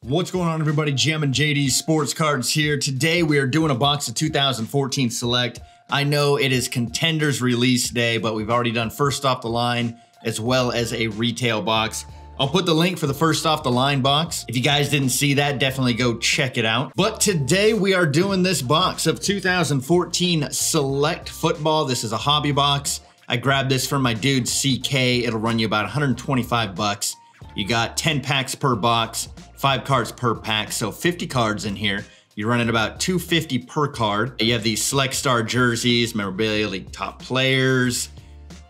What's going on, everybody? Jammin JD Sports Cards here. Today we are doing a box of 2014 Select. I know it is Contenders release day, but we've already done first off the line as well as a retail box. I'll put the link for the first off the line box. If you guys didn't see that, definitely go check it out. But today we are doing this box of 2014 Select Football. This is a hobby box. I grabbed this from my dude CK. It'll run you about 125 bucks. You got 10 packs per box, 5 cards per pack, so 50 cards in here. You're running about $250 per card. You have these Select Star jerseys, memorabilia, league top players,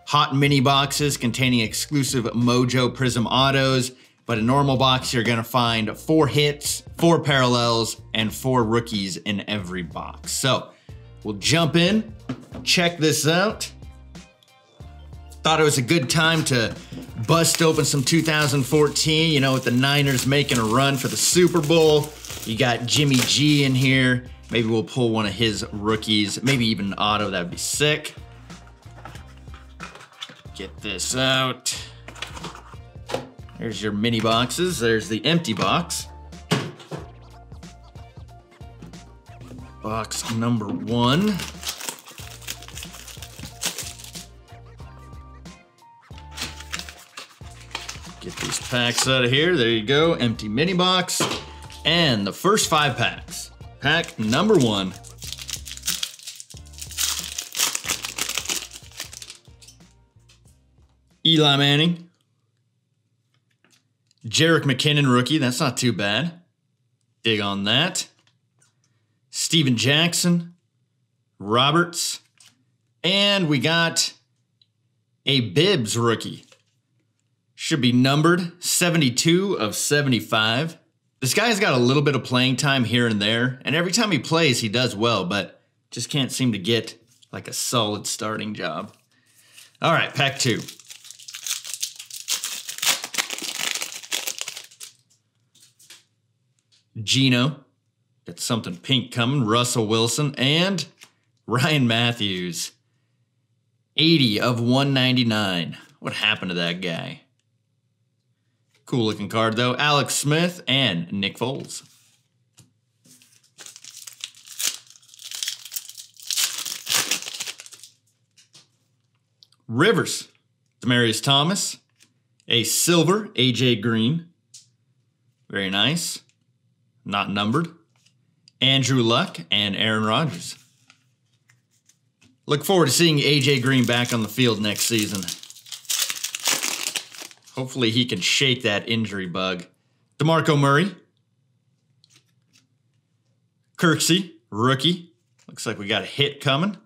hot mini boxes containing exclusive Mojo Prism autos. But a normal box, you're gonna find 4 hits, 4 parallels, and 4 rookies in every box. So we'll jump in, check this out. Thought it was a good time to bust open some 2014, you know, with the Niners making a run for the Super Bowl. You got Jimmy G in here. Maybe we'll pull one of his rookies, maybe even an auto, that'd be sick. Get this out. There's your mini boxes. There's the empty box. Box number 1. Get these packs out of here. There you go. Empty mini box. And the first 5 packs. Pack number 1. Eli Manning. Jerick McKinnon rookie. That's not too bad. Dig on that. Steven Jackson. Roberts. And we got a Bibbs rookie. Should be numbered 72 of 75. This guy's got a little bit of playing time here and there, and every time he plays, he does well, but just can't seem to get like a solid starting job. All right, pack 2. Gino, got something pink coming. Russell Wilson, and Ryan Matthews. 80 of 199. What happened to that guy? Cool looking card though. Alex Smith and Nick Foles. Rivers, Demaryius Thomas. A silver AJ Green. Very nice. Not numbered. Andrew Luck and Aaron Rodgers. Look forward to seeing AJ Green back on the field next season. Hopefully he can shake that injury bug. DeMarco Murray. Kirksey, rookie. Looks like we got a hit coming.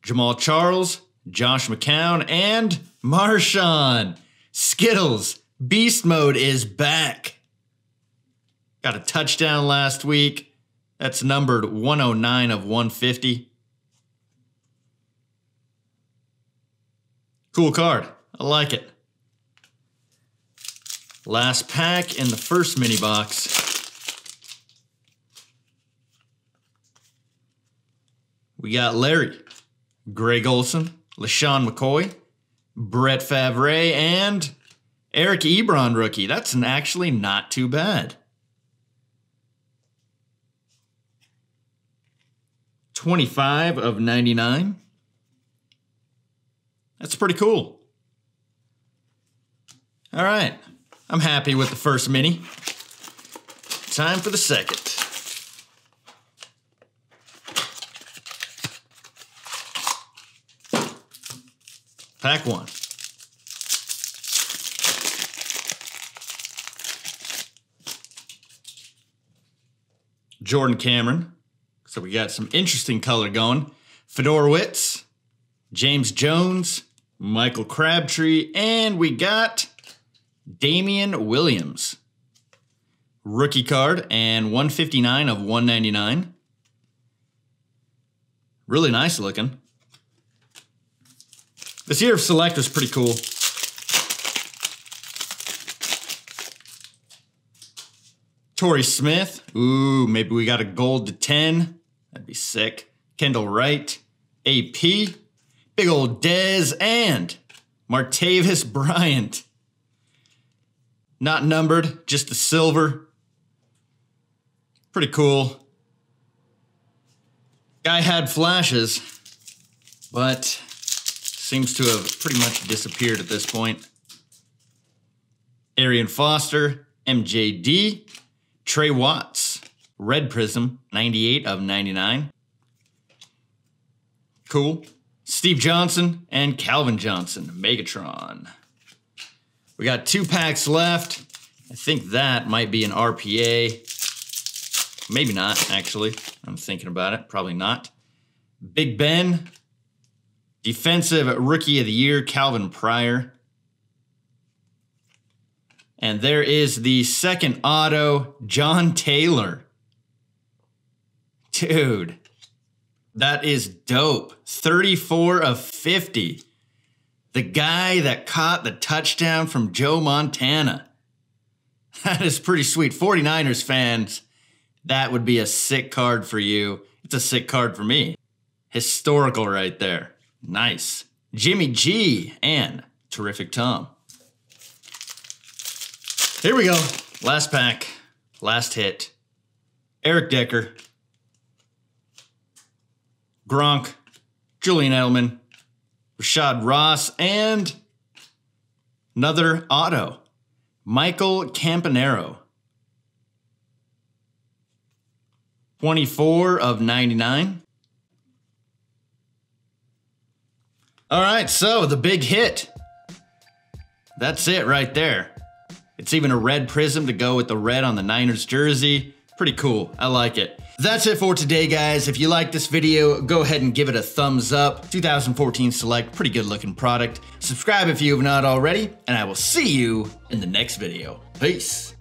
Jamal Charles, Josh McCown, and Marshawn. Skittles, beast mode is back. Got a touchdown last week. That's numbered 109 of 150. Cool card. I like it. Last pack in the first mini box. We got Larry, Greg Olson, LaShawn McCoy, Brett Favre, and Eric Ebron rookie. That's actually not too bad. 25 of 99. That's pretty cool. All right. I'm happy with the first mini. Time for the second. Pack 1. Jordan Cameron. So we got some interesting color going. Fedorowicz, James Jones, Michael Crabtree, and we got Damian Williams. Rookie card and 159 of 199. Really nice looking. This year of Select was pretty cool. Torrey Smith. Ooh, maybe we got a gold to 10. That'd be sick. Kendall Wright. AP. Big old Dez and Martavis Bryant. Not numbered, just the silver. Pretty cool. Guy had flashes, but seems to have pretty much disappeared at this point. Arian Foster, MJD, Trey Watts, Red Prism, 98 of 99. Cool. Steve Johnson and Calvin Johnson, Megatron. We got 2 packs left. I think that might be an RPA. Maybe not, actually. I'm thinking about it. Probably not. Big Ben. Defensive Rookie of the Year, Calvin Pryor. And there is the second auto, John Taylor. Dude, that is dope. 34 of 50. The guy that caught the touchdown from Joe Montana. That is pretty sweet. 49ers fans, that would be a sick card for you. It's a sick card for me. Historical right there. Nice. Jimmy G and Terrific Tom. Here we go. Last pack. Last hit. Eric Decker. Gronk. Julian Edelman. Rashad Ross. And another auto. Michael Campanaro. 24 of 99. All right, so the big hit. That's it right there. It's even a red prism to go with the red on the Niners jersey. Pretty cool. I like it. That's it for today, guys. If you like this video, go ahead and give it a thumbs up. 2014 Select, pretty good looking product. Subscribe if you have not already, and I will see you in the next video. Peace.